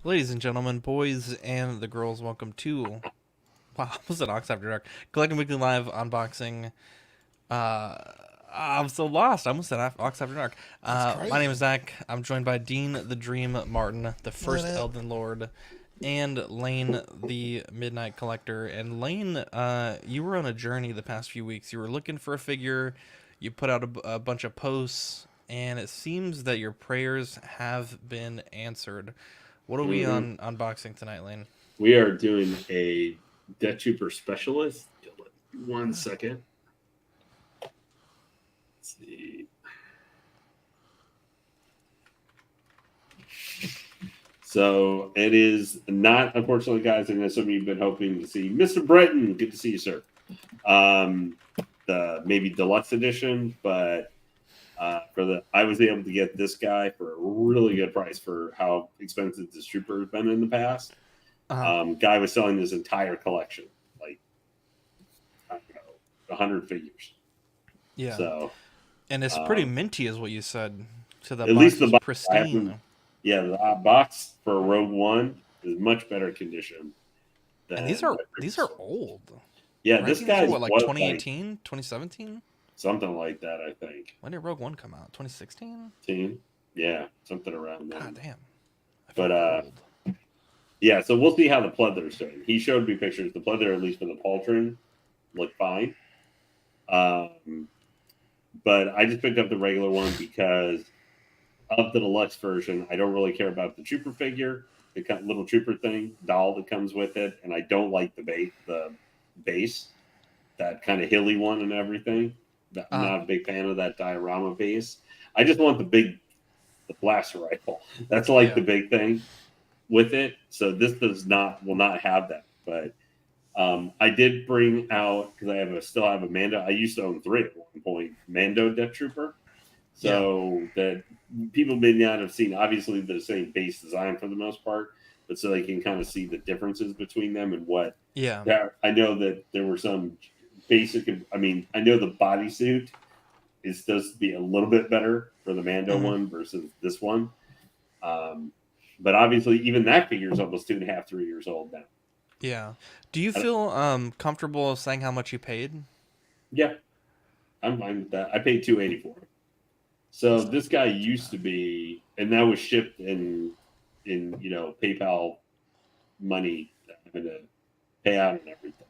Ladies and gentlemen, boys and the girls, welcome to was it Ox After Dark? Collecting Weekly Live unboxing. Uh, I'm so lost. I almost said Ox After Dark. That's crazy. My name is Zach. I'm joined by Dean the Dream Martin, the first What up? Elden Lord, and Lane the Midnight Collector. And Lane, you were on a journey the past few weeks. You were looking for a figure. You put out a bunch of posts, and it seems that your prayers have been answered. What are we on unboxing tonight, Lane? We are doing a Death Trooper Specialist. 1 second. Let's see. So it is not, unfortunately, guys. I know some of you have been hoping to see Mr. Breton. Good to see you, sir. The maybe deluxe edition, but I was able to get this guy for a really good price for how expensive this trooper has been in the past. Guy was selling his entire collection, like I don't know, 100 figures. Yeah. So, and it's pretty minty, is what you said. So the at box least the is box, pristine. Yeah, the box for Rogue One is much better condition. And these are old. Yeah, right? This guy's what, like 2018, 2017? Something like that, I think. When did Rogue One come out? 2016? Yeah, something around there. God damn. But old. Yeah, so we'll see how the pleather's doing. He showed me pictures. The pleather, at least for the pauldron, looked fine. But I just picked up the regular one because of the deluxe version. I don't really care about the trooper figure, the little trooper thing, doll that comes with it, and I don't like the base, that kind of hilly one and everything. I'm not a big fan of that diorama base. I just want the blaster rifle. That's like the big thing with it. So this will not have that. But I did bring out, because I still have a Mando. I used to own 3 at one point, Mando Death Trooper. So that people may not have seen, obviously they're the same base design for the most part, but so they can kind of see the differences between them and what. Yeah. I know that there were some basic. I know the bodysuit is supposed to be a little bit better for the Mando one versus this one. But obviously, even that figure is almost 2.5, 3 years old now. Yeah. Do you feel comfortable saying how much you paid? Yeah, I'm fine with that. I paid $280 for it. So this guy used to be, and that was shipped in PayPal money, having to pay out and everything,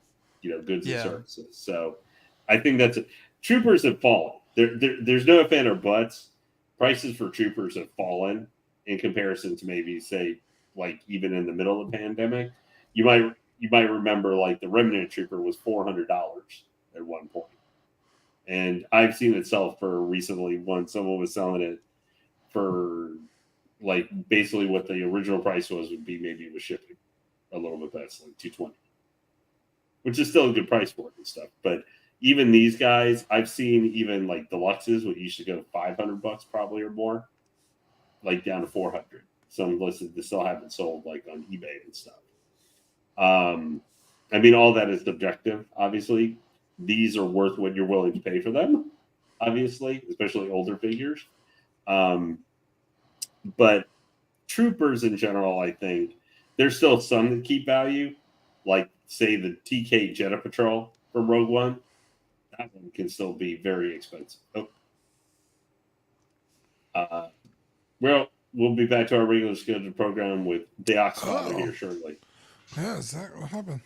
goods and services. So I think troopers have fallen. There's no ifs or buts. Prices for troopers have fallen in comparison to maybe, say, like even in the middle of the pandemic. You might remember, like, the Remnant Trooper was $400 at one point. And I've seen it sell for recently when someone was selling it for, like, basically what the original price would be, maybe with shipping a little bit less, like $220, which is still a good price for it and stuff. But even these guys, I've seen even like deluxes, what used to go $500 probably or more, like down to $400. Some listed that still haven't sold, like on eBay and stuff. All that is subjective, obviously. These are worth what you're willing to pay for them, obviously, especially older figures. But troopers in general, I think there's still some that keep value, like, say, the TK Jetta Patrol from Rogue One. That one can still be very expensive. We'll be back to our regular scheduled program with the Oxfather here shortly. Yeah, Zach, what happened?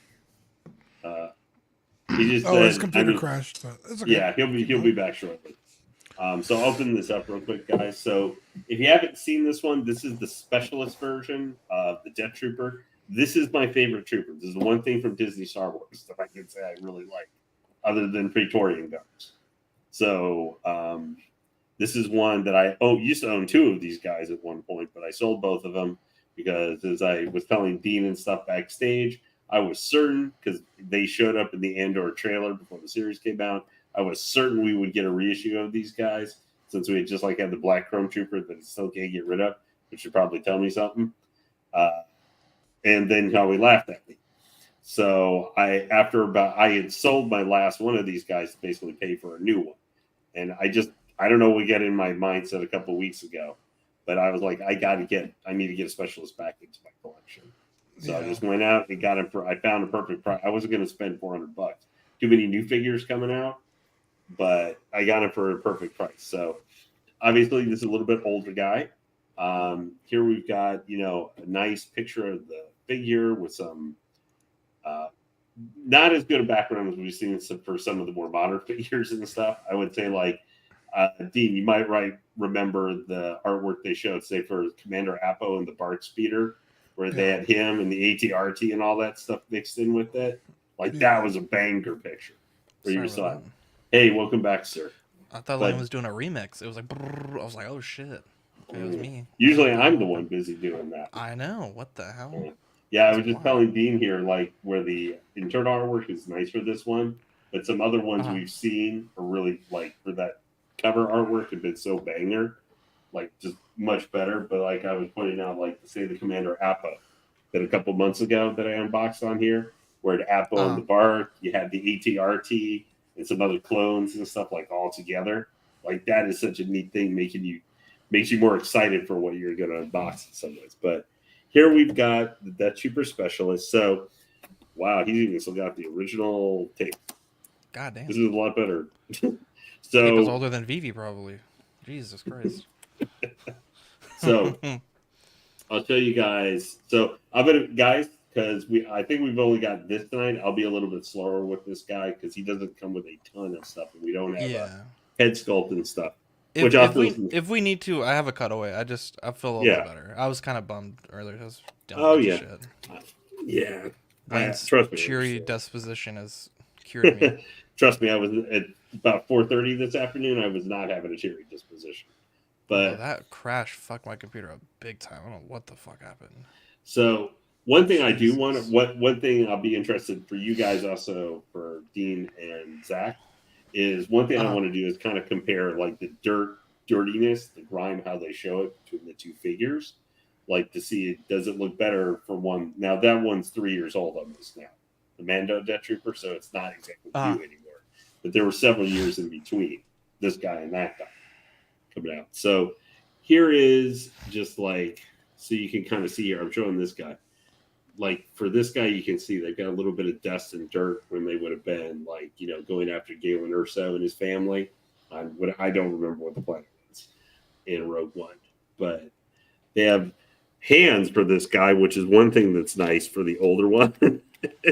He just his computer crashed. So it's okay. Yeah, he'll be back shortly. So I'll open this up real quick, guys. So if you haven't seen this one, this is the specialist version of the Death Trooper. This is my favorite trooper. This is the one thing from Disney Star Wars that I can say I really like, other than Praetorian Guards. So this is one that I used to own 2 of these guys at one point, but I sold both of them because, as I was telling Dean and stuff backstage, I was certain, because they showed up in the Andor trailer before the series came out, I was certain we would get a reissue of these guys, since we had just had the Black Chrome Trooper that I still can't get rid of, which should probably tell me something. And then how he laughed at me. So I had sold my last one of these guys to basically pay for a new one. And I don't know what got in my mindset a couple weeks ago, but I was like, I need to get a specialist back into my collection. So I just went out and got him I found a perfect price. I wasn't going to spend $400. Too many new figures coming out, but I got him for a perfect price. So obviously, this is a little bit older guy. Here we've got, a nice picture of the figure with some not as good a background as we've seen for some of the more modern figures and stuff. I would say, like, Dean, you might remember the artwork they showed, say, for Commander Appo and the BART Speeder, where they had him and the ATRT and all that stuff mixed in with it. Like, that was a banger picture where you saw, hey, welcome back, sir. I thought Lane was doing a remix. It was like, brrr. I was like, oh shit, it was me. Usually I'm the one busy doing that. I know. What the hell? Yeah, I was just telling Dean here, like, where the internal artwork is nice for this one, but some other ones we've seen are really, like, for that cover artwork have been so banger, like, just much better. But, like, I was pointing out, like, say the Commander Appo that a couple months ago that I unboxed on here, where it Appo on the BART, you had the ATRT and some other clones and stuff, like, all together. Like, that is such a neat thing, makes you more excited for what you're going to unbox in some ways. But here we've got the Death Trooper Specialist. So, wow, he's even still got the original tape. God damn. This is a lot better. Tape is older than Vivi, probably. Jesus Christ. So, I'll show you guys. So, I'm going to, guys, because I think we've only got this tonight. I'll be a little bit slower with this guy because he doesn't come with a ton of stuff. And we don't have a head sculpt and stuff. If we need to, I have a cutaway. I feel a little bit better. I was kind of bummed earlier. I was shit. Yeah. Trust me. Cheery disposition has cured me. Trust me, I was at about 4:30 this afternoon. I was not having a cheery disposition. But that crash fucked my computer up big time. I don't know what the fuck happened. So one thing I do want to, one thing I'll be interested for you guys also, for Dean and Zach, is one thing I want to do is kind of compare, like, the dirtiness, the grime, how they show it between the two figures, like, to see does it look better for one. Now that one's 3 years old on this now, the Mando Death Trooper, so it's not exactly new anymore. But there were several years in between this guy and that guy coming out. So here is just like, so you can kind of see here. I'm showing this guy. Like, for this guy, you can see they've got a little bit of dust and dirt when they would have been, like, going after Galen Erso and his family on what I don't remember what the planet is in Rogue One. But they have hands for this guy, which is one thing that's nice for the older one.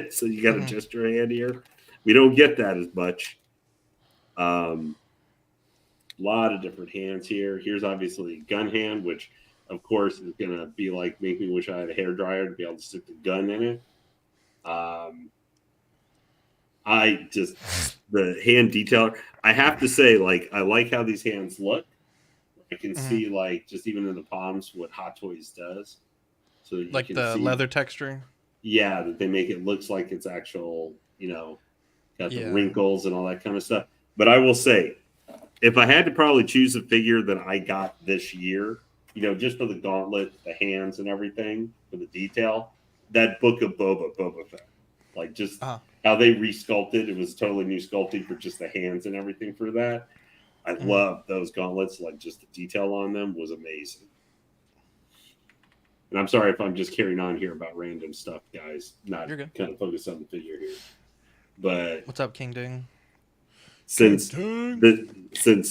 So you got a gesture hand here. We don't get that as much. A lot of different hands here. Here's obviously gun hand, which of course is going to be like, make me wish I had a hairdryer to be able to stick the gun in it. The hand detail, I have to say, like, I like how these hands look. I can see, like, just even in the palms, what Hot Toys does. So you like can the see, leather texture. Yeah, that they make it looks like it's actual, got the wrinkles and all that kind of stuff. But I will say, if I had to probably choose a figure that I got this year, just for the gauntlet, the hands and everything, for the detail, that Book of Boba Fett. Like, just how they resculpted. It was totally new sculpting for just the hands and everything for that. I love those gauntlets. Like, just the detail on them was amazing. And I'm sorry if I'm just carrying on here about random stuff, guys. Not kind of focused on the figure here. But what's up, King Ding? Since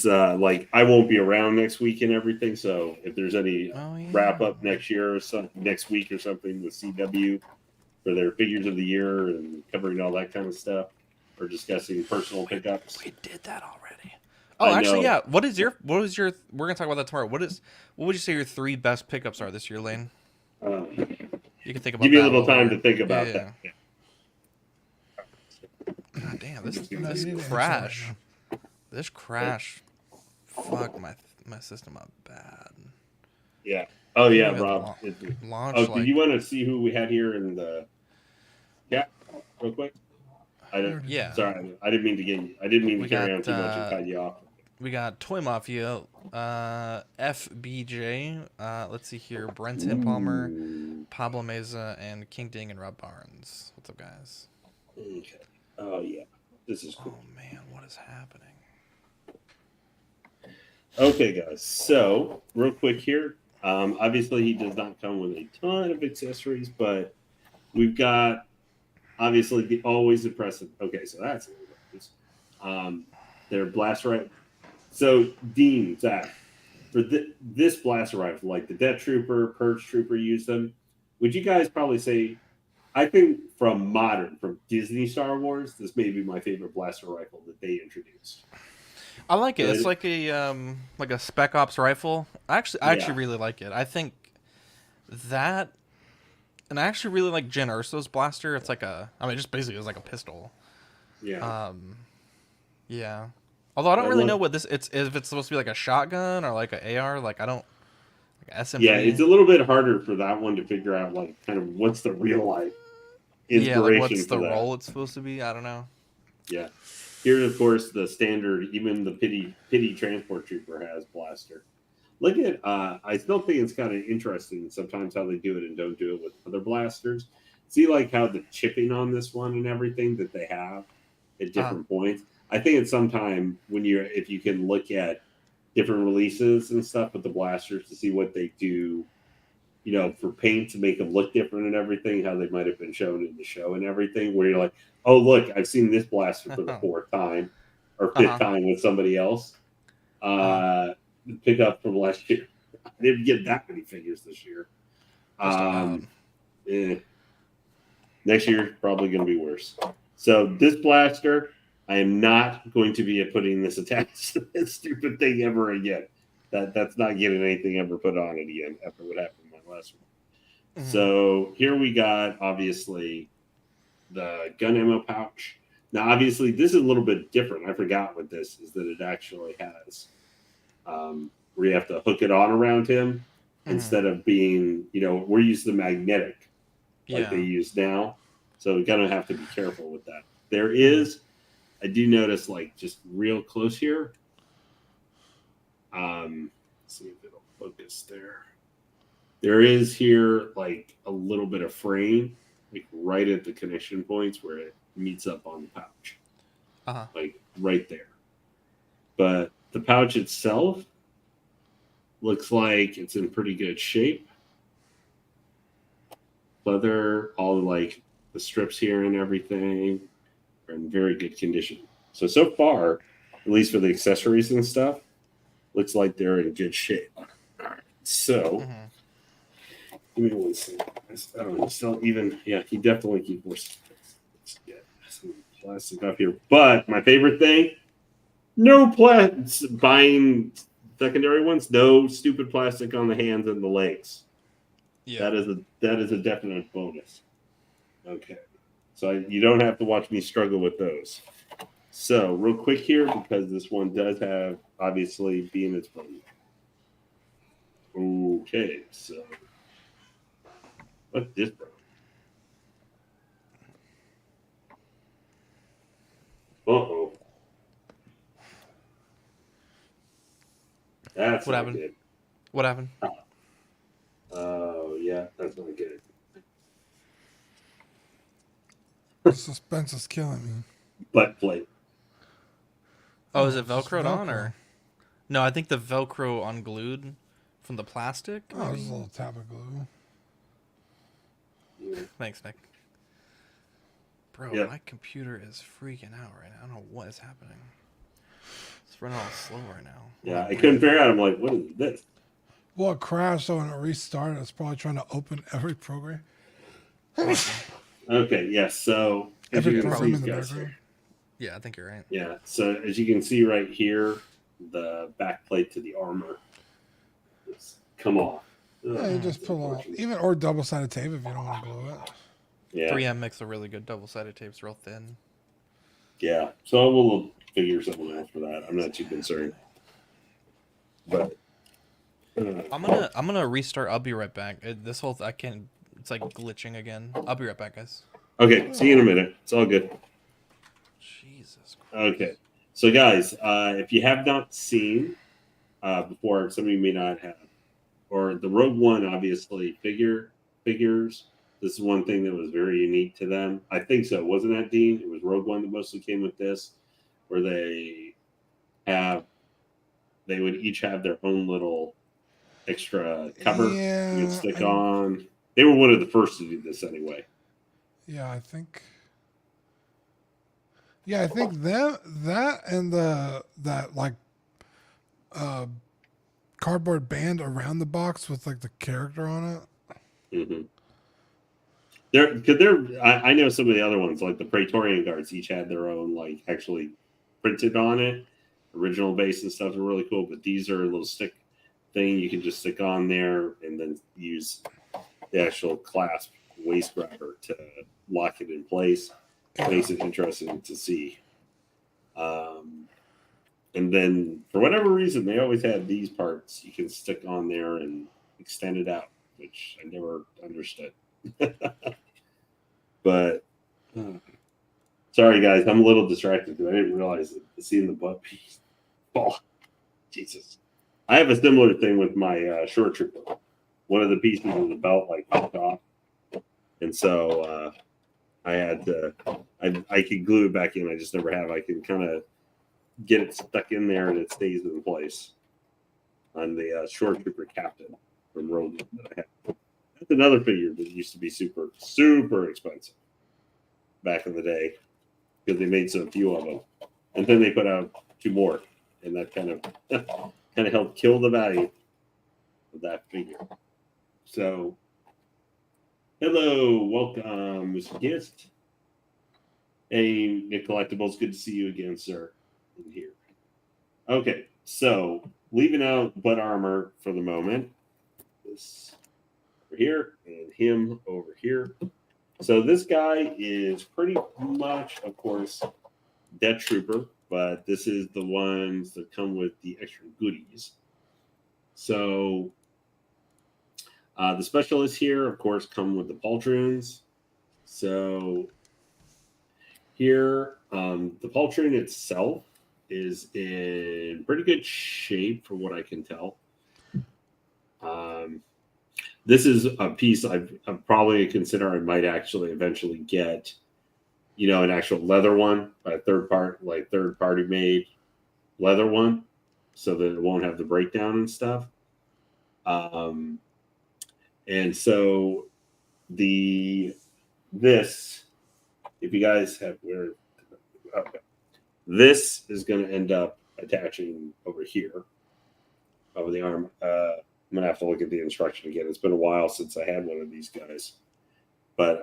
like, I won't be around next week and everything, so if there's any wrap up next year or next week or something with CW for their figures of the year and covering all that kind of stuff, or discussing personal pickups, we did that already. Oh, actually, yeah. What was your? We're gonna talk about that tomorrow. What would you say your 3 best pickups are this year, Lane? You can think about. Give me a little time to think about that. Yeah. God damn, this crash. This crash fucked my system up bad. Yeah. Oh yeah, Rob. Launch. Do you want to see who we had here in the chat real quick? Sorry, I didn't mean to carry on too much and cut you off. We got Toy Mafia, FBJ. Let's see here, Brenton Palmer, Pablo Meza, and King Ding and Rob Barnes. What's up, guys? Okay. Oh yeah, this is cool. Oh man, what is happening? Okay, guys. So, real quick here. Obviously, he does not come with a ton of accessories, but we've got obviously the always impressive. Okay, so that's a little bit. Their blast rifle. So, Dean, Zach, for this blaster rifle, like the Death Trooper, Purge Trooper used them. Would you guys probably say? I think from Disney Star Wars, this may be my favorite blaster rifle that they introduced. I like it. It's But, like a Spec Ops rifle. I actually yeah, really like it. I think that, and I actually really like Jyn Erso's blaster. It's like just basically it's like a pistol. yeah. Um, yeah. Although I don't I really know love. what this it's if it's supposed to be like a shotgun or like an AR. Like I don't like Yeah, it's SMG. a little bit harder for that one to figure out, like, kind of what's the real life Yeah, like inspiration what's for the that. role it's supposed to be? I don't know. Yeah. Here, of course, the standard, even the pity transport trooper has blaster. Look at, I still think it's kind of interesting sometimes how they do it and don't do it with other blasters. See, like how the chipping on this one and everything that they have at Uh, different points. I think it's sometime when if you can look at different releases and stuff with the blasters to see what they do, for paint to make them look different and everything, how they might have been shown in the show and everything, where you're like, oh, look, I've seen this blaster for the fourth time or fifth uh-huh. time with somebody else. Uh-huh. Pick up from last year. I didn't get that many figures this year. Just about. Um, eh, Next year, probably going to be worse. So this blaster, I am not going to be putting this attached to this stupid thing ever again. That's not getting anything ever put on it again after what happened in my last one. Mhm. So here we got obviously the gun ammo pouch. Now, obviously, this is a little bit different. I forgot what this is that it actually has, where you have to hook it on around him Mhm. instead of being, we're used to the magnetic like they Yeah. use now. So we're gonna have to be careful with that. There Mhm. is, I do notice, like just real close here. Let's see if it'll focus there. There is here like a little bit of frame, like right at the connection points where it meets up on the pouch, Uh-huh. like right there. But the pouch itself looks like it's in pretty good shape. Leather, all like the strips here and everything are in very good condition. So far, at least for the accessories and stuff, looks like they're in good shape. All right. So Mhm. give me one second. I don't know. Still even, yeah, he definitely keeps more. Let's get some plastic up here. But my favorite thing, no buying secondary ones, no stupid plastic on the hands and the legs. Yeah. That is a definite bonus. Okay. So you don't have to watch me struggle with those. So real quick here, because this one does have obviously being its own. Okay, so what's this, bro? Uh-oh. That's What not happened? good. What happened? Oh yeah, that's not good. The suspense is killing me. Butt plate. Oh, is it It's just Velcroed on Velcro. or no? I think the Velcro unglued from the plastic. Oh, Maybe. there's a little tab of glue. Yeah. Thanks, Nick. Bro, Yep. my computer is freaking out right now. I don't know what is happening. It's running all slow right now. Yeah, Oh, I couldn't weird. figure out. I'm like, what is this? Well, it crashed, so when it restarted, it's probably trying to open every program. Possibly. Okay, yes. So as Every you can see, program in the guys, background. Yeah, I think you're right. yeah. So as you can see right here, the back plate to the armor has come off. Yeah, you just pull off. Even or double-sided tape if you don't want to glue it. Yeah, 3M makes a really good double-sided tape. It's real thin. yeah. So we'll figure something out for that. I'm not too concerned. But I'm gonna restart. I'll be right back. I can't. It's like glitching again. I'll be right back, guys. okay, see you in a minute. It's all good. Jesus Christ. Okay. So guys, if you have not seen before, some of you may not have, or the Rogue One, obviously figures. This is one thing that was very unique to them. I think so. Wasn't that, Dean? It was Rogue One that mostly came with this, where they they would each have their own little extra cover you could stick on. They were one of the first to do this anyway. Yeah, I think. Yeah, I think that and that like uh cardboard band around the box with like the character on it. Mm-hmm. I know some of the other ones, like the Praetorian Guards, each had their own, like, actually printed on it, original base and stuff are really cool. But these are a little stick thing you can just stick on there and then use the actual clasp waist grabber to lock it in place. Makes it interesting to see. And then for whatever reason, they always had these parts you can stick on there and extend it out, which I never understood. But sorry guys, I'm a little distracted because I didn't realize that seeing the butt piece. Oh, Jesus! I have a similar thing with my short trooper. One of the pieces of the belt like popped off, and so I had to. I could glue it back in. I just never have. I can kind of get it stuck in there and it stays in place on the short trooper captain from Rogue that I have. That's another figure that used to be super, super expensive back in the day because they made so few of them, and then they put out 2 more, and that kind of helped kill the value of that figure. So, hello, welcome, Mr. Gist. Hey, Nick Collectibles, good to see you again, sir. In here. Okay, so leaving out butt armor for the moment. This over here and him over here. So this guy is pretty much, of course, Death Trooper, but this is the ones that come with the extra goodies. So the specialists here, of course, come with the Poltroons. So here, the Poltroon itself is in pretty good shape from what I can tell. This is a piece I've probably consider I might actually eventually get, an actual leather one, a third party made leather one, so that it won't have the breakdown and stuff. And so this, if you guys have this is going to end up attaching over here, over the arm. I'm going to have to look at the instruction again. It's been a while since I had one of these guys. But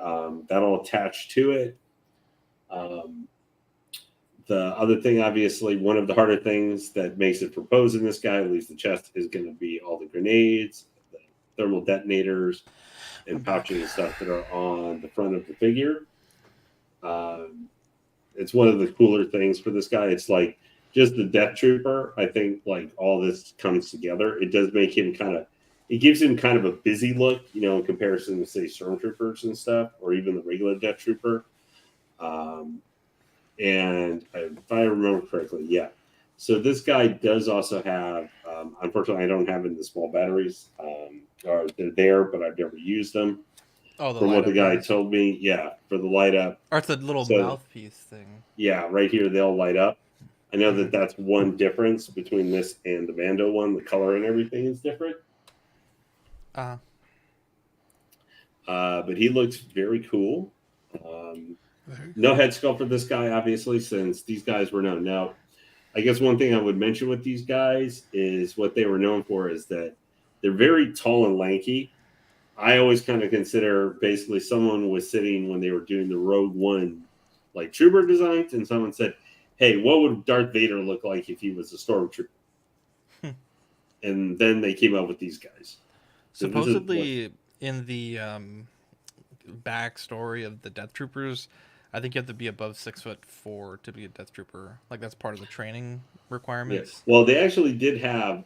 that'll attach to it. The other thing, obviously, one of the harder things that makes it propose in this guy, at least the chest, is going to be all the grenades, the thermal detonators, and pouching and stuff that are on the front of the figure. It's one of the cooler things for this guy. It's like just the Death Trooper. I think like all this comes together. It does make him it gives him kind of a busy look, in comparison to say Stormtroopers and stuff, or even the regular Death Trooper. And if I remember correctly, yeah. So this guy does also have, unfortunately, I don't have in the small batteries. Or they're there, but I've never used them. Oh, from what the guy told me, yeah, for the light up. Or it's the little mouthpiece thing. Yeah, right here they'll light up. I know that that's one difference between this and the Mando one. The color and everything is different. But he looks very cool. No head sculpt for this guy, obviously, since these guys were known. Now, I guess one thing I would mention with these guys is what they were known for is that they're very tall and lanky. I always kind of consider basically someone was sitting when they were doing the Rogue One like trooper designs, and someone said, "Hey, what would Darth Vader look like if he was a stormtrooper?" And then they came up with these guys. So supposedly, in the backstory of the Death Troopers, I think you have to be above 6'4" to be a Death Trooper. Like that's part of the training requirements. Yes. Well, they actually did have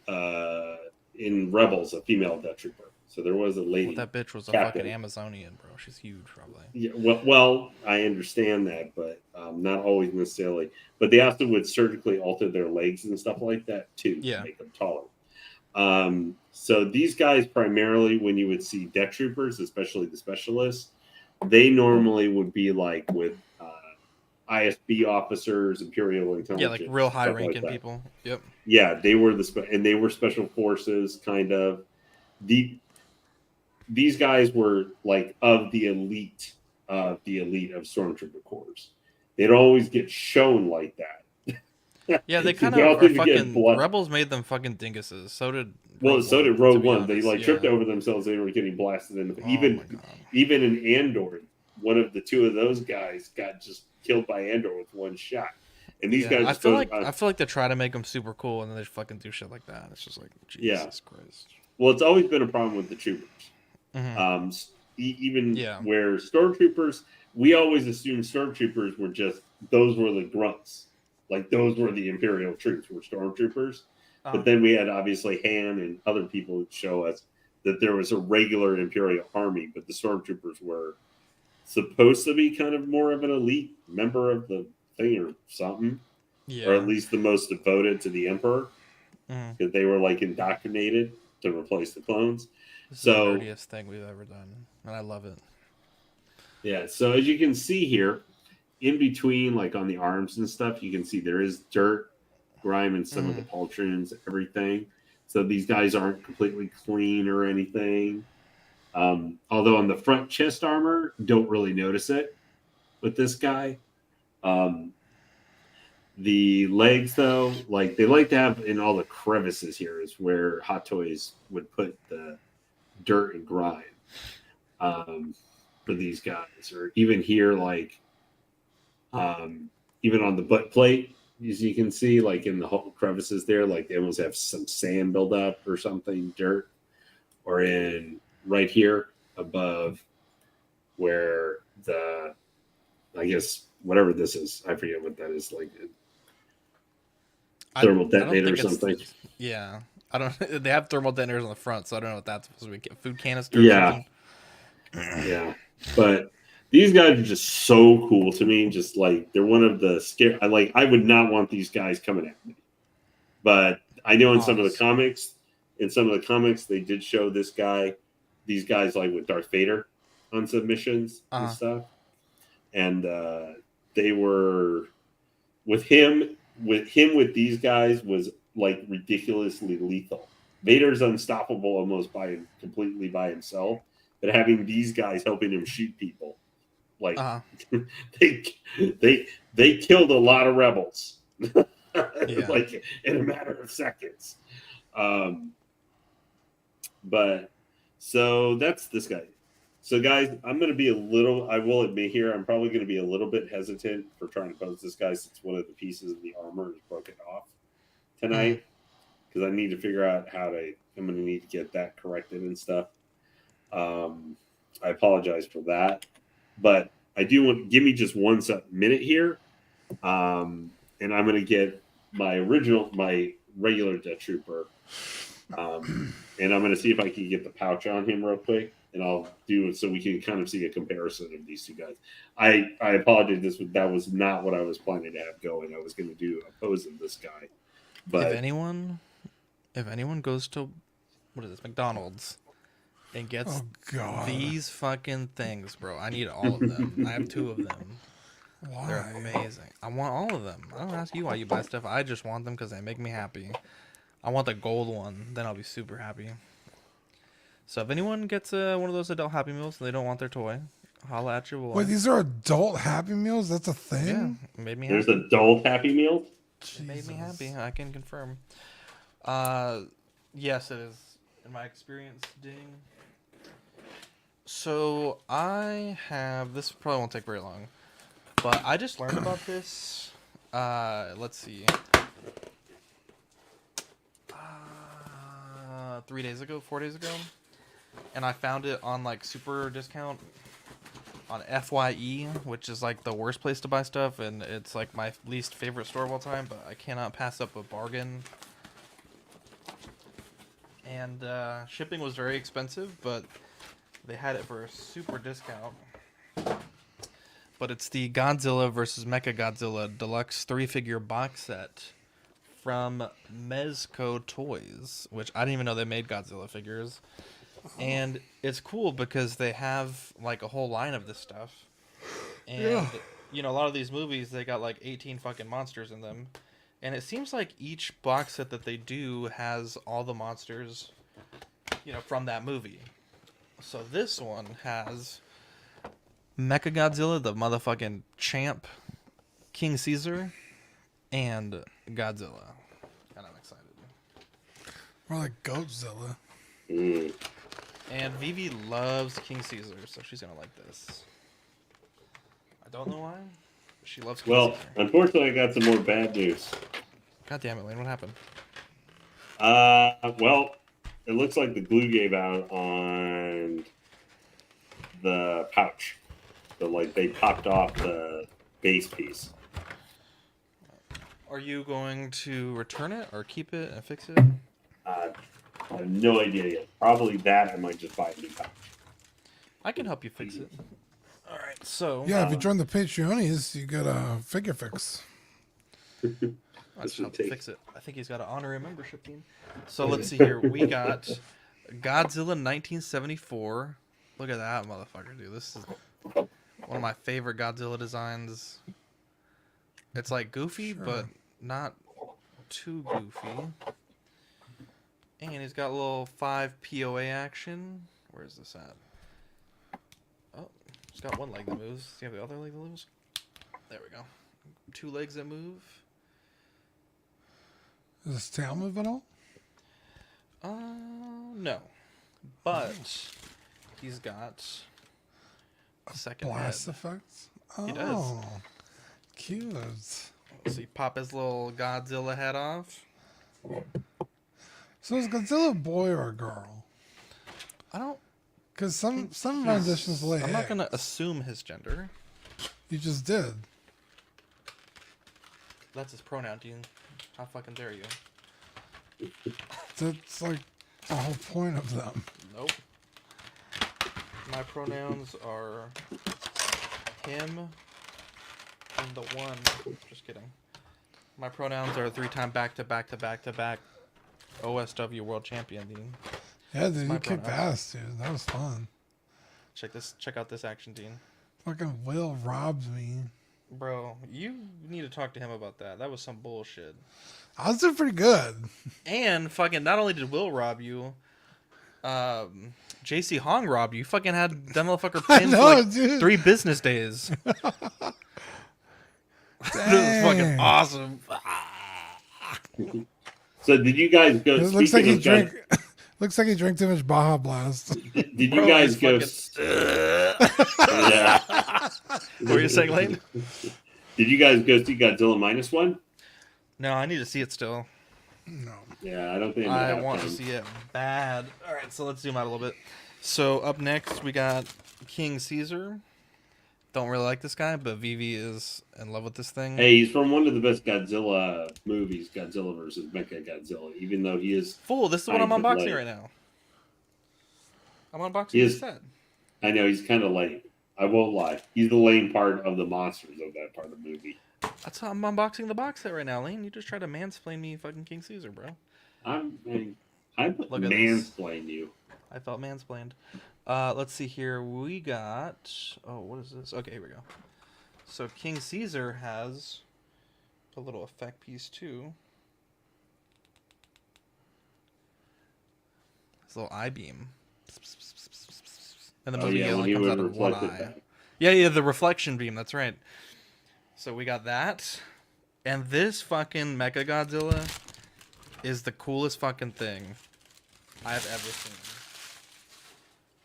in Rebels a female Death Trooper. So there was a lady. Well, that bitch was a fucking Amazonian, bro. She's huge, probably. Yeah, well, I understand that, but not always necessarily. But they also would surgically alter their legs and stuff like that too to make them taller. So these guys primarily, when you would see Death Troopers, especially the specialists, they normally would be like with ISB officers, Imperial Yeah, intelligence, like real high stuff like ranking that. people. Yep. Yeah, they were and they were special forces, kind of. These guys were like of the elite of Stormtrooper corps. They'd always get shown like that. Yeah, they kind They of all are seem to get fucking. blood. Rebels made them fucking dinguses. So did Well, Rogue so One, did to Rogue be One. They honest. like Yeah. tripped over themselves. They were getting blasted in the Oh my god. even in Andor. One of the two of those guys got just killed by Andor with one shot. And these guys, I feel like they try to make them super cool and then they fucking do shit like that. It's just like Jesus Christ. well, it's always been a problem with the troopers. Mm-hmm. Even Yeah. where stormtroopers, we always assumed stormtroopers were just those were the grunts, like those were the Imperial troops were stormtroopers. But then we had obviously Han and other people who show us that there was a regular Imperial army, but the stormtroopers were supposed to be kind of more of an elite member of the thing or something, Yeah. or at least the most devoted to the Emperor, Mhm. because they were like indoctrinated to replace the clones. This is So- the nerdiest thing we've ever done, and I love it. Yeah, so as you can see here, in between, like on the arms and stuff, you can see there is dirt, grime, and some of the pauldrons, everything. So these guys aren't completely clean or anything. Although on the front chest armor, don't really notice it with this guy. The legs, though, like they like to have in all the crevices here is where Hot Toys would put the dirt and grime. For these guys, or even here, like even on the butt plate, as you can see, like in the whole crevices there, like they almost have some sand buildup or something, dirt, or in right here above where the, I guess whatever this is, I forget what that is, like thermal detonator or something. Yeah, I don't. They have thermal detonators on the front, so I don't know what that's supposed to be. Food canister. Yeah. Or something? Yeah, but these guys are just so cool to me. Just like they're one of the scare. I would not want these guys coming at me, but I know in some of the comics, they did show these guys like with Darth Vader on submissions and stuff, and they were with him with these guys was like ridiculously lethal. Vader's unstoppable almost completely by himself. But having these guys helping him shoot people, like they killed a lot of rebels, like in a matter of seconds. But so that's this guy. So guys, I will admit here, I'm probably going to be a little bit hesitant for trying to pose this guy since one of the pieces of the armor is broken off tonight, because I need to figure out I'm going to need to get that corrected and stuff. I apologize for that, but I do want give me just 1 minute here, and I'm going to get my regular Death Trooper, and I'm going to see if I can get the pouch on him real quick, and I'll do it so we can kind of see a comparison of these two guys. I apologize. That was not what I was planning to have going. I was going to do a pose of this guy, but if anyone goes to McDonald's and gets these fucking things, bro, I need all of them. I have 2 of them. Why? They're amazing. I want all of them. I don't ask you why you buy stuff. I just want them because they make me happy. I want the gold one. Then I'll be super happy. So if anyone gets one of those adult Happy Meals and they don't want their toy, holla at your boy. Wait, these are adult Happy Meals? That's a thing? Yeah, it made me happy. There's adult Happy Meals? It made me happy. I can confirm. Yes, it is. In my experience, Ding. So I have this. Probably won't take very long, but I just learned about this. Let's see. 4 days ago, and I found it on like super discount on FYE, which is like the worst place to buy stuff, and it's like my least favorite store of all time. But I cannot pass up a bargain. And shipping was very expensive, but they had it for a super discount. But it's the Godzilla vs. Mechagodzilla Deluxe 3-figure box set from Mezco Toys, which I didn't even know they made Godzilla figures. And it's cool because they have like a whole line of this stuff. And a lot of these movies, they got like 18 fucking monsters in them. And it seems like each box set that they do has all the monsters, from that movie. So this one has Mechagodzilla, the motherfucking champ, King Caesar, and Godzilla. And I'm excited. More like Goatzilla. Mm. And Vivi loves King Caesar, so she's gonna like this. I don't know why, but she loves King Well, Caesar. unfortunately, I got some more bad news. God damn it, Lane, what happened? Well, it looks like the glue gave out on the pouch. So, like, they popped off the base piece. Are you going to return it or keep it and fix it? I have no idea yet. Probably that. I might just buy a new pouch. I can help you fix it. All right, so Yeah, if you join the Patreonies, you get a figure fix. let's This help would take- fix it. I think he's got an honorary membership team. So let's see here. We got Godzilla 1974. Look at that motherfucker, dude. This is one of my favorite Godzilla designs. It's like goofy, Sure. but not too goofy. And he's got a little 5 POA action. Where's this at? Oh, he's got one leg that moves. Does he have the other leg that moves? There we go. 2 legs that move. Is his tail move at all? No. But he's got a second Blast head. effects? Oh, He does. cute. So you pop his little Godzilla head off. So is Godzilla a boy or a girl? I don't. Because some renditions lay I'm not eggs. gonna assume his gender. You just did. That's his pronoun, Dean. How fucking dare you? That's like the whole point of them. Nope. My pronouns are him and the one. Just kidding. My pronouns are 3-time back-to-back OSW World Champion, Dean. Yeah, dude, my you kicked pronouns. ass, dude. That was fun. Check out this action, Dean. Fucking Will robbed me. Bro, you need to talk to him about that. That was some bullshit. I was doing pretty good. And fucking not only did Will rob you, JC Hong robbed you. Fucking had that motherfucker I pinned know, for like dude. 3 business days. This is fucking Dang. awesome. So, did you guys go? It looks like speaking he of drank. Looks like he drank too much Baja Blast. Did you Bro, guys he's go? fucking- Yeah. What were you saying, Lane? Did you guys go see Godzilla -1? No, I need to see it still. No. Yeah, I don't think I have want to time. see it bad. All right, so let's zoom out a little bit. So up next we got King Caesar. Don't really like this guy, but Vivi is in love with this thing. Hey, he's from one of the best Godzilla movies, Godzilla versus Mechagodzilla. Even though he is, Fool, this is what I'm Kinda unboxing lame. right now. I'm unboxing He the is- set. I know he's kind of lame. I won't lie. He's the lame part of the monsters of that part of the movie. That's how I'm unboxing the box set right now, Lane. You just tried to mansplain me fucking King Caesar, bro. I Look at this. mansplain you. I felt mansplained. Let's see here. We got... Oh, what is this? Okay, here we go. So King Caesar has a little effect piece, too. His little eye beam. And the Oh movie yeah, when only he comes would out of one reflect it eye. back. Yeah, the reflection beam. That's right. So we got that. And this fucking Mechagodzilla is the coolest fucking thing I've ever seen.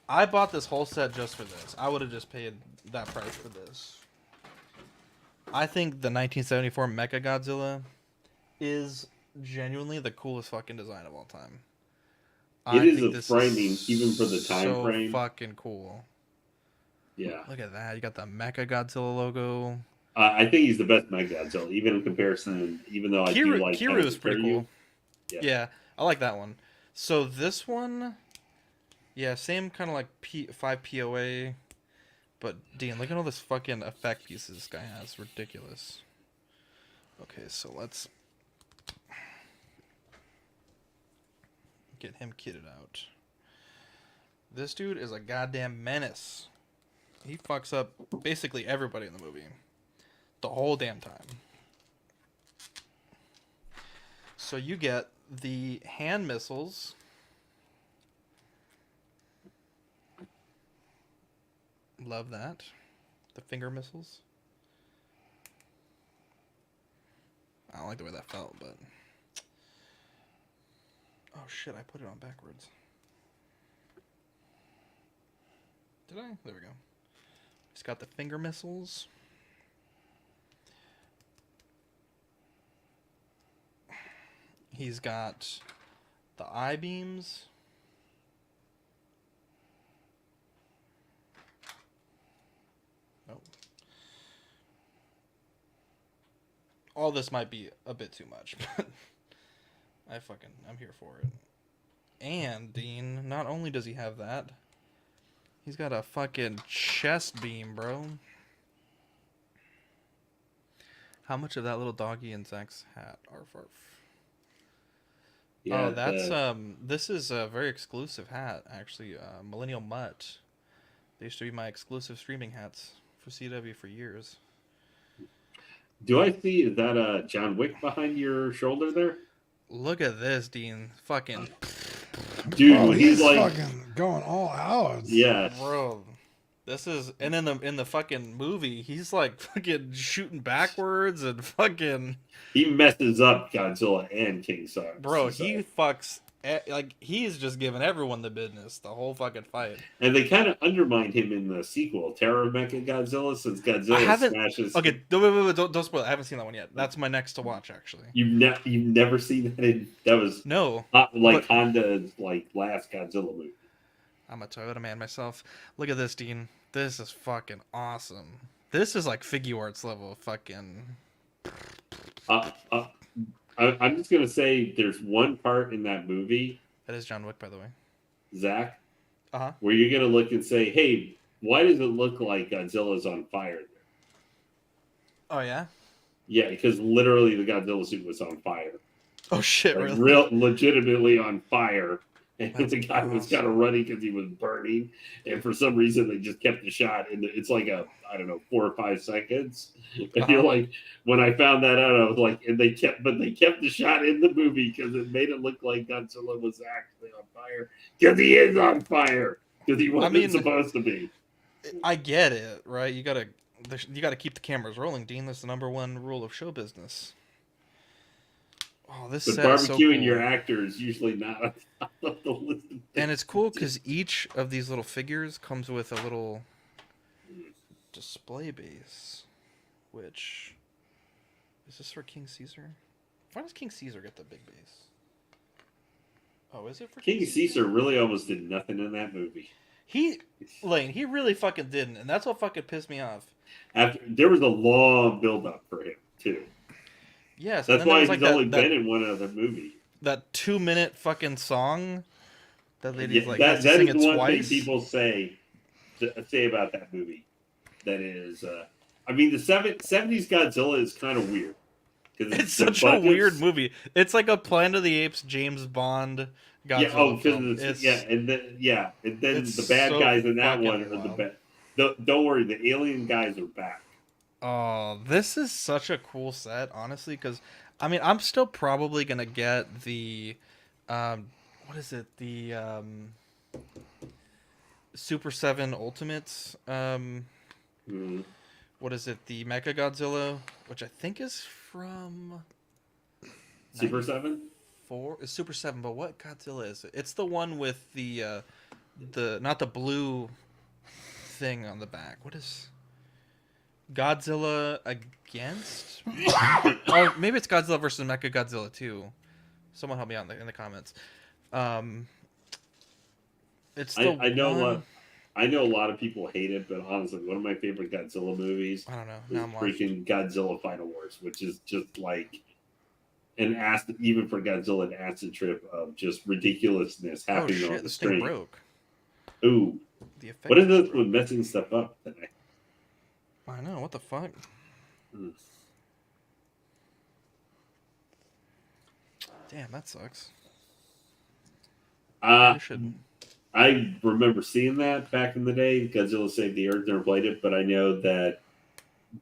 I bought this whole set just for this. I would have just paid that price for this. I think the 1974 Mechagodzilla is genuinely the coolest fucking design of all time. It is think a this frightening, even for the time so frame. fucking cool. Yeah, Look at that. You got the Mechagodzilla logo. I think he's the best Mechagodzilla, even in comparison. Even though I do like Kiru is pretty Kiryu. cool. Yeah. Yeah, I like that one. So this one, yeah, same kind of like 5 POA. But Dean, look at all this fucking effect pieces this guy has. Ridiculous. Okay, so let's get him kitted out. This dude is a goddamn menace. He fucks up basically everybody in the movie. the whole damn time. So you get the hand missiles. Love that. The finger missiles. I don't like the way that felt, but... Oh shit, I put it on backwards. Did I? There we go. He's got the finger missiles. He's got the I-beams. Nope. All this might be a bit too much, but I'm here for it. And, Dean, not only does he have that, he's got a fucking chest beam, bro. How much of that little doggy in Zach's hat? Arf, arf. Yeah, Oh, that's this is a very exclusive hat, actually. Millennial Mutt. They used to be my exclusive streaming hats for CW for years. Do I see, is that John Wick behind your shoulder there? Look at this, Dean. Fucking Dude, Bro, when he's he's like, fucking going all out. yeah, bro. This is, and in the fucking movie, he's like fucking shooting backwards and fucking, he messes up Godzilla and King Shark. bro. He fucks like he's just giving everyone the business the whole fucking fight. And they kind of undermined him in the sequel, Terror of Mecha Godzilla, since I Godzilla haven't. smashes. Okay, wait, don't spoil it. I haven't seen that one yet. That's my next to watch, actually. You've never seen that? That was No, like but- Honda's like last Godzilla movie. I'm a Toyota man myself. Look at this, Dean. This is fucking awesome. This is like Figuarts level of fucking. I'm just gonna say there's one part in that movie, That is John Wick, by the way. Zach, Uh-huh. where you're gonna look and say, "Hey, why does it look like Godzilla's on fire?" Oh yeah. Yeah, because literally the Godzilla suit was on fire, Oh shit! like Really? real legitimately on fire. And That's the guy was kind of running because he was burning, and for some reason they just kept the shot. And it's like I don't know, 4 or 5 seconds. And you're like, when I found that out, I was like, and they kept the shot in the movie because it made it look like Godzilla was actually on fire because he is on fire because he wasn't supposed to be. I get it, right? You gotta keep the cameras rolling, Dean. That's the #1 rule of show business. Oh, this But set is so barbecuing cool. your actor is usually not on top of the list. And it's cool because each of these little figures comes with a little display base. Which is this for King Caesar? Why does King Caesar get the big base? Oh, is it for King Caesar really almost did nothing in that movie. Lane, he really fucking didn't, and that's what fucking pissed me off. There was a long build up for him too. Yes, That's and then why there he's was, like, only that been in one other movie. that 2-minute fucking song that lady's Yeah, like that has to sing is it the one twice. thing people say about that movie. That is, I mean, the 70s Godzilla is kind of weird. It's such a weird movie. It's like a Planet of the Apes, James Bond, Godzilla film. And then it's the bad so guys in that one fucking are the wild. best. Don't worry, the alien guys are back. Oh, this is such a cool set, honestly, because, I mean, I'm still probably going to get the, what is it, the Super 7 Ultimates, what is it, the Mecha Godzilla, which I think is from... Super 7? It's Super 7, but what Godzilla is it? It's the one with the not the blue thing on the back. What is Godzilla Against? Oh, maybe it's Godzilla versus Mecha Godzilla 2. Someone help me out in the comments. It's the I know a lot of people hate it, but honestly, one of my favorite Godzilla movies I don't know. is Now I'm lost. freaking Godzilla Final Wars, which is just like an acid, even for Godzilla, an acid trip of just ridiculousness Oh happening shit! on the This thing screen. broke. Ooh, The effect. what is this with messing stuff up today? I know. What the fuck? Mm. Damn, that sucks. Uh, I should. I remember seeing that back in the day. Godzilla Saved the Earth. Never played it, but I know that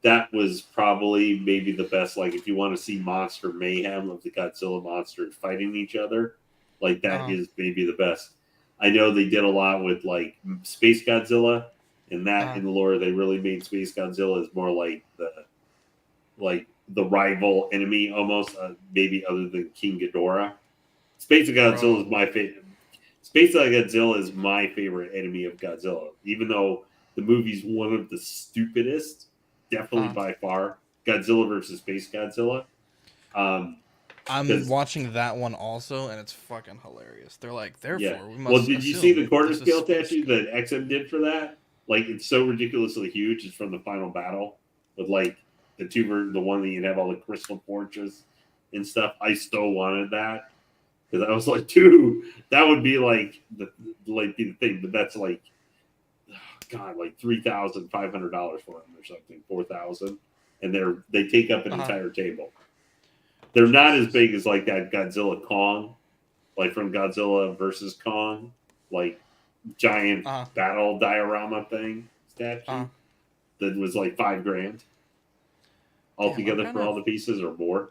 that was probably maybe the best. Like, if you want to see monster mayhem of the Godzilla monsters fighting each other, like that is maybe the best. I know they did a lot with like Space Godzilla, and that in the lore they really made Space Godzilla is more like the rival enemy almost, maybe other than King Ghidorah. Space Godzilla is my favorite. Space Godzilla is my favorite enemy of Godzilla, even though the movie's one of the stupidest, definitely by far. Godzilla versus Space Godzilla. I'm watching that one also, and it's fucking hilarious. They're like, therefore, we must. Well, did you see the quarter scale statue that XM did for that? Like, it's so ridiculously huge. It's from the final battle with like the one that you'd have all the crystal forges and stuff. I still wanted that because I was like, dude, that would be like the thing. But that's like, God, like $3,500 for them or something, $4,000, and they take up an entire table. They're not as big as like that Godzilla Kong, like from Godzilla versus Kong, like giant battle diorama thing statue that was like $5,000 altogether for all the pieces or more.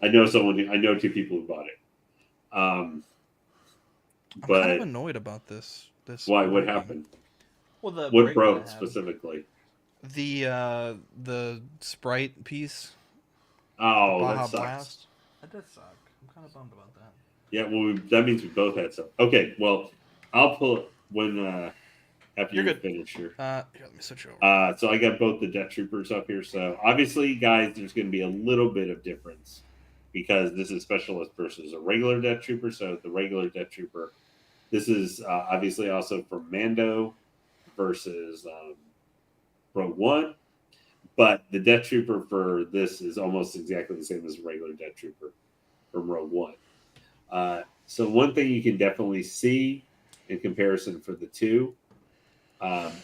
I know two people who bought it. I'm kind of annoyed about this. Why? What happened? Well, what broke specifically? The sprite piece. Oh, that sucks. Blast. That does suck. I'm kind of bummed about that. Yeah, well, that means we both had some. Okay, well, I'll pull it when after you finish here. Here, let me switch over. So I got both the Death Troopers up here. So obviously, guys, there's going to be a little bit of difference because this is Specialist versus a regular Death Trooper. So the regular Death Trooper, this is obviously also from Mando versus Rogue One. But the Death Trooper for this is almost exactly the same as a regular Death Trooper from Rogue One. So one thing you can definitely see in comparison for the two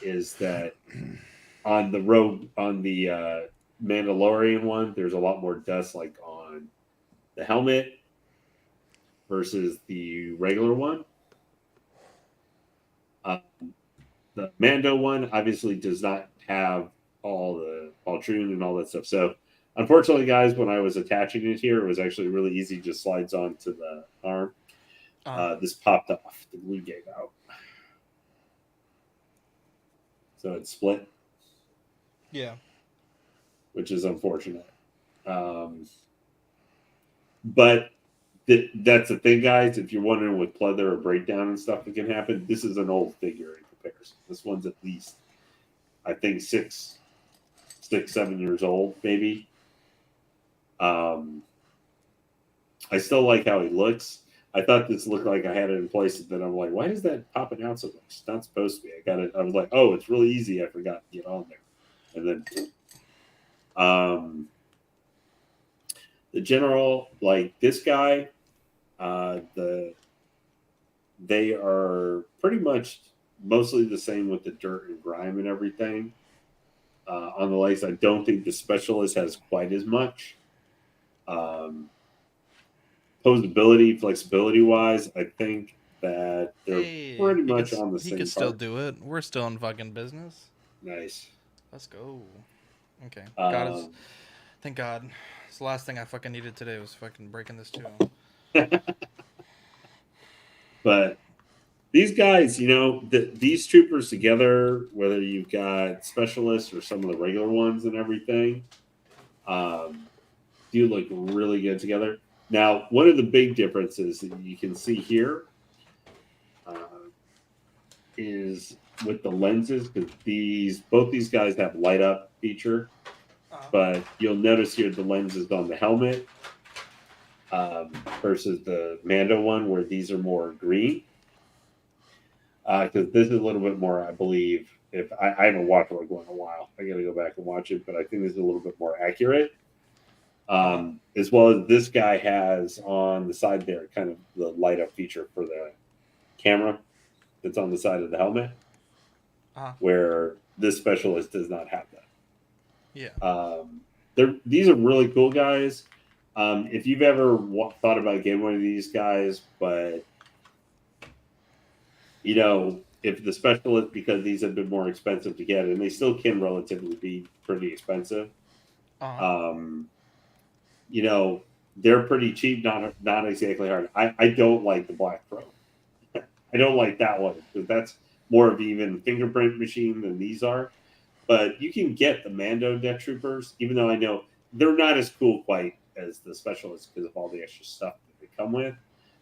is that on the Mandalorian one, there's a lot more dust like on the helmet versus the regular one. The Mando one obviously does not have all the Ultron and all that stuff. So unfortunately, guys, when I was attaching it here, it was actually really easy. Just slides onto the arm. This popped off. The glue gave out. So it's split. Yeah. Which is unfortunate. But that's the thing, guys. If you're wondering with pleather or breakdown and stuff that can happen, this is an old figure in comparison. This one's at least, I think, 6, 7 years old, maybe. I still like how he looks. I thought this looked like I had it in place, and then I'm like, why is that popping out so much? It's not supposed to be. I got it. I was like, oh, it's really easy. I forgot to get on there. And then the general, like this guy, they are pretty much mostly the same with the dirt and grime and everything. On the legs, I don't think the Specialist has quite as much. Posability, flexibility wise, I think that they're pretty much on the same. He could still do it. We're still in fucking business. Nice. Let's go. Okay. Thank God. It's the last thing I fucking needed today was fucking breaking this too. But these guys, these troopers together, whether you've got Specialists or some of the regular ones and everything, do look really good together. Now, one of the big differences that you can see here is with the lenses, because both these guys have light up feature, but you'll notice here the lenses on the helmet versus the Mando one, where these are more green. Because this is a little bit more, I believe, if I haven't watched Rogue One in a while, I got to go back and watch it, but I think this is a little bit more accurate. As well as this guy has on the side there, kind of the light up feature for the camera that's on the side of the helmet, where this Specialist does not have that. Yeah. These are really cool guys. If you've ever thought about getting one of these guys, but if the specialist, because these have been more expensive to get, and they still can relatively be pretty expensive. Um, you know, they're pretty cheap, not exactly hard. I don't like the Black Pro. I don't like that one because that's more of even fingerprint machine than these are. But you can get the Mando Death Troopers, even though I know they're not as cool quite as the specialists because of all the extra stuff that they come with.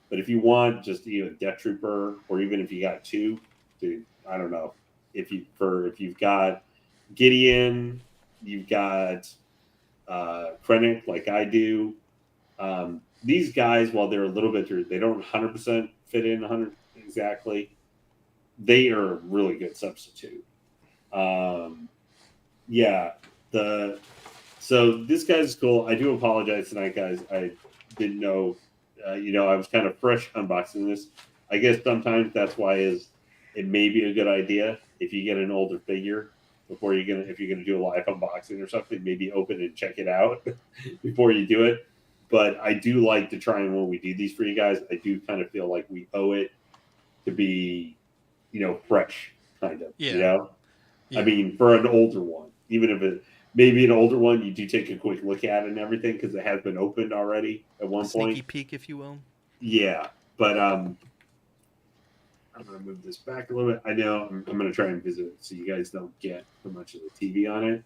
But if you want just even Death Trooper, or even if you got two, I don't know, if you've got Gideon, you've got Krennic like I do. These guys, while they're a little bit, they don't 100% fit in 100 exactly. They are a really good substitute. Yeah, so this guy's cool. I do apologize tonight, guys. I didn't know. I was kind of fresh unboxing this. I guess sometimes that's why it may be a good idea if you get an older figure before if you're gonna do a live unboxing or something, maybe open and check it out before you do it. But I do like to try, and when we do these for you guys, I do kind of feel like we owe it to be, fresh, kind of. Yeah. I mean, for an older one, even if it maybe an older one, you do take a quick look at it and everything because it has been opened already at one Sneaky point. peek, if you will. Yeah, but I'm gonna move this back a little bit. I know I'm gonna try and visit it so you guys don't get too much of the TV on it.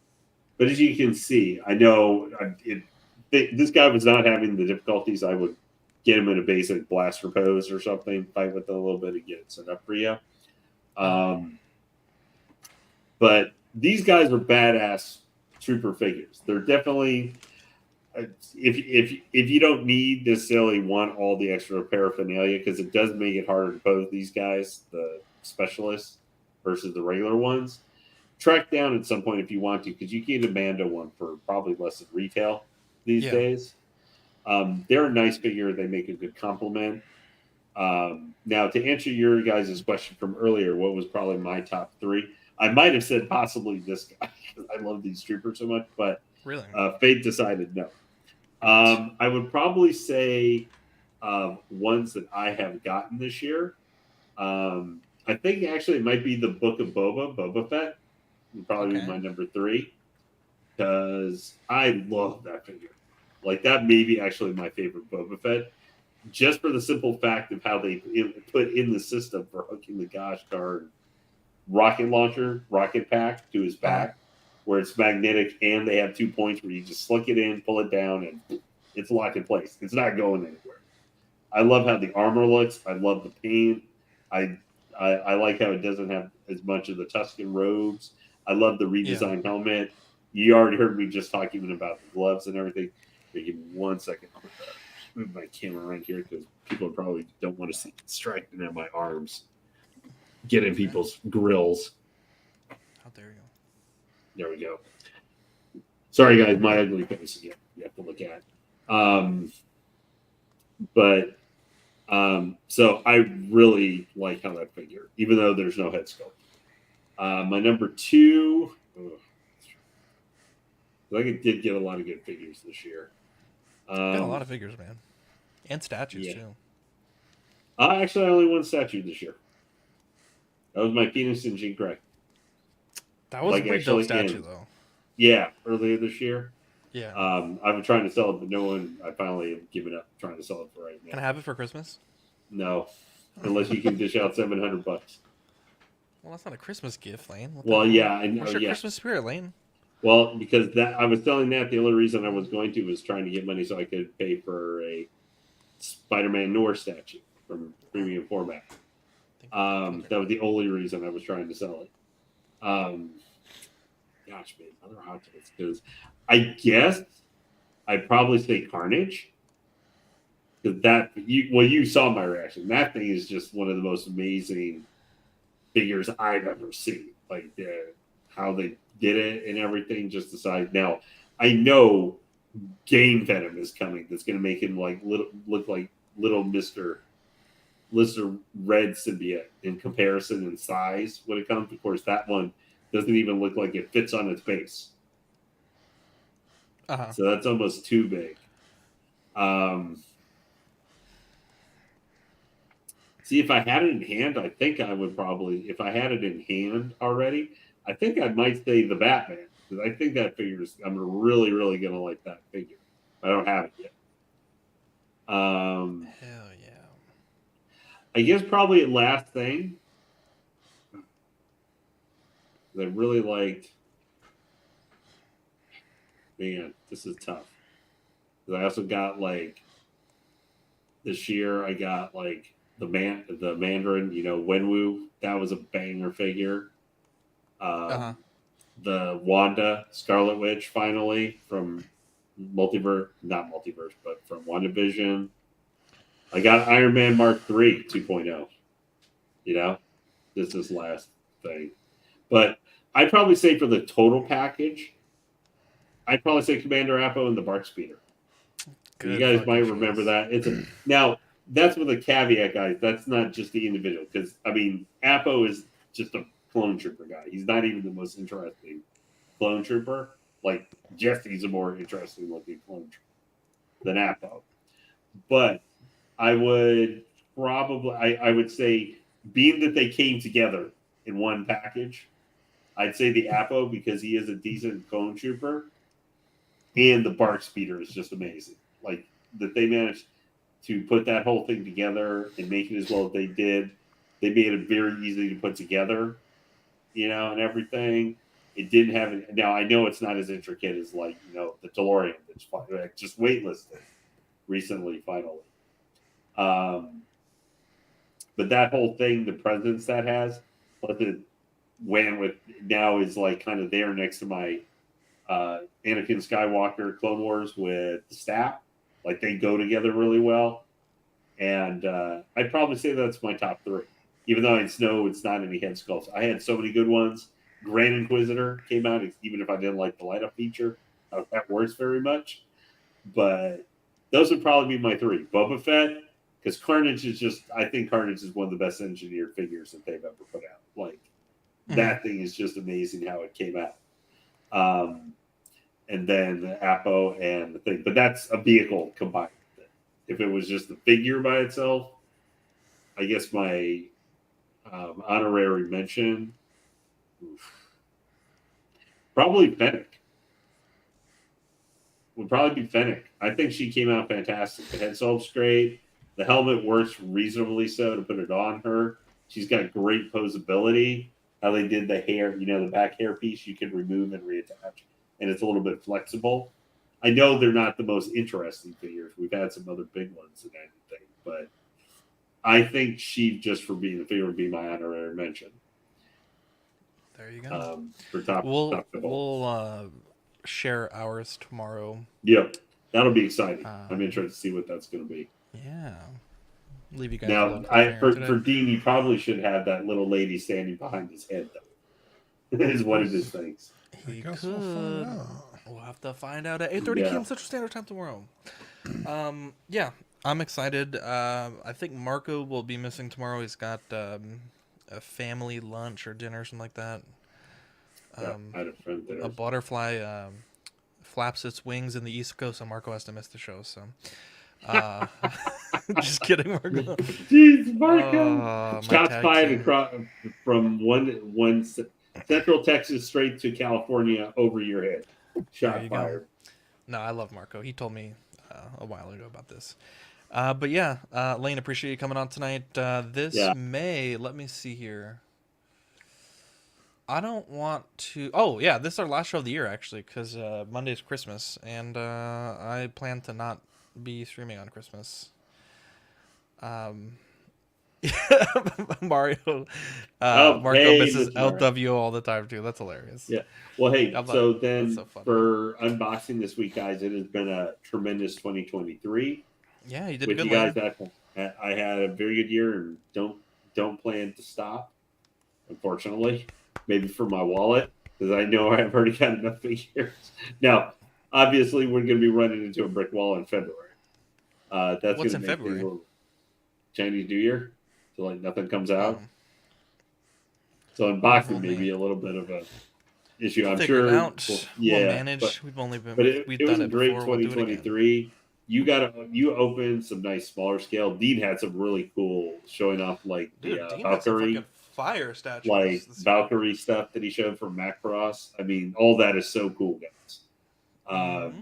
But as you can see, I know this guy was not having the difficulties. I would get him in a basic blaster pose or something, fight with it a little bit and get it set up for you. But these guys are badass trooper figures. They're definitely, if you don't necessarily want all the extra paraphernalia, because it does make it harder to pose these guys, the specialists versus the regular ones. Track down at some point if you want to, because you can get a Mando one for probably less than retail these days. They're a nice figure. They make a good compliment. Now, to answer your guys' question from earlier, what was probably my top three? I might have said possibly this guy because I love these troopers so much, but Really, fate decided no. I would probably say ones that I have gotten this year. I think actually it might be the Book of Boba Fett. Would probably be my number three because I love that figure. Like that may be actually my favorite Boba Fett, just for the simple fact of how they put in the system for hooking the Gosh darn rocket pack to his back, where it's magnetic and they have 2 points where you just slick it in, pull it down, and it's locked in place. It's not going anywhere. I love how the armor looks. I love the paint. I like how it doesn't have as much of the Tusken robes. I love the redesigned helmet. You already heard me just talk even about the gloves and everything. But give me 1 second. I'll move my camera right here because people probably don't want to see it striking at my arms. Get in people's grills. How dare you? There we go. Sorry, guys. My ugly face again. You have to look at. So I really like how that figure, even though there's no head sculpt. My number two, I did get a lot of good figures this year. Got a lot of figures, man, and statues too. Actually, I only one statue this year. That was my Phoenix and Jean Grey. That was a pretty dope statue, though. Yeah, earlier this year. Yeah. I've been trying to sell it, but no one. I finally have given up trying to sell it for right now. Can I have it for Christmas? No, unless you can dish out $700. Well, that's not a Christmas gift, Lane. Well, yeah, I know. Where's your Christmas spirit, Lane? Well, because I was selling that. The only reason I was going to was trying to get money so I could pay for a Spider-Man Noir statue from premium format. That was the only reason I was trying to sell it. Gosh, man, other hot takes, because I guess I'd probably say Carnage. Because you saw my reaction. That thing is just one of the most amazing figures I've ever seen. Like how they did it and everything. Just aside, now I know Game Venom is coming. That's going to make him look like little Mr. Red symbiote in comparison in size when it comes. Of course, that one doesn't even look like it fits on its base. So that's almost too big. See, if I had it in hand, I think I would probably, if I had it in hand already, I think I might say the Batman because I think that figure is. I'm really, really gonna like that figure. I don't have it yet. Hell yeah. I guess probably last thing that I really liked. Man, this is tough. 'Cause I also got like this year. I got like the Mandarin. Wenwu. That was a banger figure. Uh-huh. The Wanda Scarlet Witch finally from not multiverse, but from WandaVision. I got Iron Man Mark III 2.0. This is last thing. But I'd probably say for the total package, I'd probably say Commander Appo and the Bark Speeder. Good You guys fucking might remember choice. that. Now that's with a caveat, guys. That's not just the individual because Appo is just a clone trooper guy. He's not even the most interesting clone trooper. Like Jesse's a more interesting looking clone trooper than Appo. But I would I would say, being that they came together in one package, I'd say the Appo because he is a decent clone trooper, and the Bark Speeder is just amazing. Like that they managed to put that whole thing together and make it as well as they did. They made it very easy to put together, and everything. It didn't have it. Now I know it's not as intricate as the DeLorean that's just waitlisted recently, finally. But that whole thing, the presence that has, plus it went with now is like kind of there next to my Anakin Skywalker Clone Wars with the staff. Like they go together really well. And I'd probably say that's my top three. Even though I know it's not any head sculpts. I had so many good ones. Grand Inquisitor came out, even if I didn't like the light up feature. That works very much. But those would probably be my three. Boba Fett, because Carnage is I think Carnage is one of the best engineered figures that they've ever put out. Like, that thing is just amazing how it came out. And then the Appo and the thing. But that's a vehicle combined. If it was just the figure by itself, I guess my honorary mention, probably Fennec. Would probably be Fennec. I think she came out fantastic. The head sculpt's great. The helmet works reasonably so to put it on her. She's got great posability. How they did the hair, the back hair piece you can remove and reattach. And it's a little bit flexible. I know they're not the most interesting figures. We've had some other big ones and anything, but I think she, just for being the figure, would be my honorary mention. There you go. For top. We'll share ours tomorrow. Yep, that'll be exciting. I'm interested to see what that's going to be. Yeah. Leave you guys now. For Dean, you probably should have that little lady standing behind his head, though. Is one of his things. He could. We'll have to find out at 8:30 p.m. Central Standard Time tomorrow. Yeah, I'm excited. I think Marco will be missing tomorrow. He's got a family lunch or dinner or something like that. I had a friend there. A butterfly flaps its wings in the East Coast, so Marco has to miss the show. So, just kidding, Marco. Jeez, Marco. Shots fired from one Central Texas straight to California over your head. Shot fired. No, I love Marco. He told me a while ago about this. But yeah, Lane, appreciate you coming on tonight. May, let me see here. I don't want to. Oh yeah, this is our last show of the year actually, because Monday's Christmas, and I plan to not be streaming on Christmas. Marco misses LWO all the time too. That's hilarious. Yeah. Well, hey, so then for unboxing this week, guys, it has been a tremendous 2023. Yeah, you did with good. You guys, I had a very good year, and don't plan to stop. Unfortunately, maybe for my wallet, because I know I've already got enough figures. Now, obviously, we're going to be running into a brick wall in February. That's what's in February? Chinese New Year. So like nothing comes out. So unboxing may be a little bit of a issue. I'm sure. We'll manage. We've only been. But it was a great 2023. you opened some nice smaller scale. Dean had some really cool showing off like Dude, the Dean had some Valkyrie, fucking fire statues. like this year. Valkyrie stuff that he showed from Macross. I mean, all that is so cool, guys. Mhm.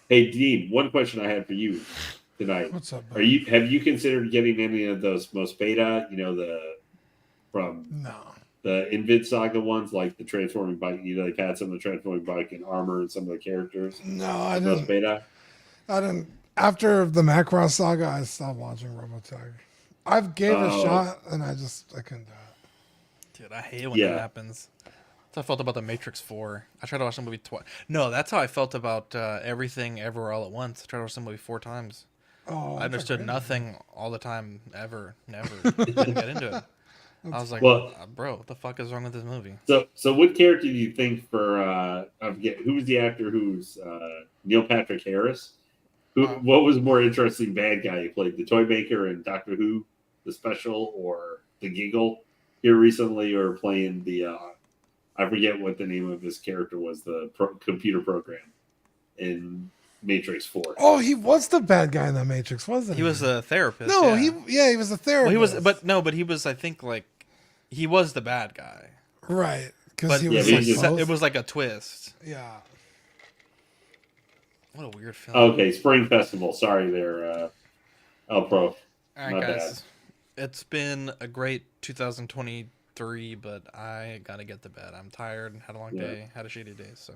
Hey Dean, one question I had for you tonight. What's up, Are bud? you have you considered getting any of those most beta? You know, from No. the Invid Saga ones, like the transforming bike. You know, they've had some of the transforming bike and armor and some of the characters. No, I Most didn't. beta. I didn't. After the Macross saga, I stopped watching Robotech. I've gave it a Oh. shot, and I couldn't do it. Dude, I hate when Yeah. that happens. That's how I felt about the Matrix 4. I tried to watch the movie twice. No, that's how I felt about Everything Everywhere All at Once. I tried to watch the movie 4 times. Oh, I that's a understood great nothing all the time, ever, never. Didn't get into it. I was like, Well- bro, what the fuck is wrong with this movie? So what character do you think for I forget who was the actor who's Neil Patrick Harris? What was more interesting bad guy he played? The Toy Maker in Doctor Who, the special, or the Giggle here recently, or playing the I forget what the name of his character was, the computer program in Matrix 4. Oh, he was the bad guy in the Matrix, wasn't he? He was a therapist. No, yeah. he was a therapist. Well, he was, I think, like, he was the bad guy. right because But he Yeah, was he like just- both. it was like a twist. Yeah. What a weird film. Okay, Spring Festival. Sorry there, El Pro. All right, My guys. It's been a great 2023, but I gotta get to bed. I'm tired. Had a long day. Had a shitty day. So,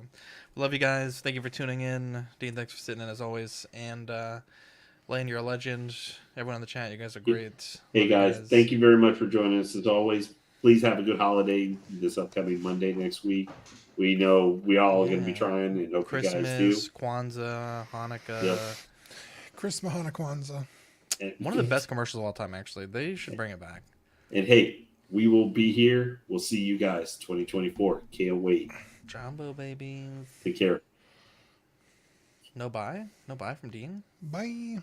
love you guys. Thank you for tuning in. Dean, thanks for sitting in as always. And Lane, you're a legend. Everyone in the chat, you guys are great. Hey Love you guys, thank you very much for joining us as always. Please have a good holiday this upcoming Monday next week. We know we all are going to be Yeah. trying, and hope you guys do. Christmas, Kwanzaa, Hanukkah. Yep. Chris Mahana Kwanzaa. And, One of the best commercials of all time, actually. They should bring it back. and hey, we will be here. We'll see you guys 2024. Can't wait. Jumbo babies. Take care. No buy? No buy from Dean? Bye.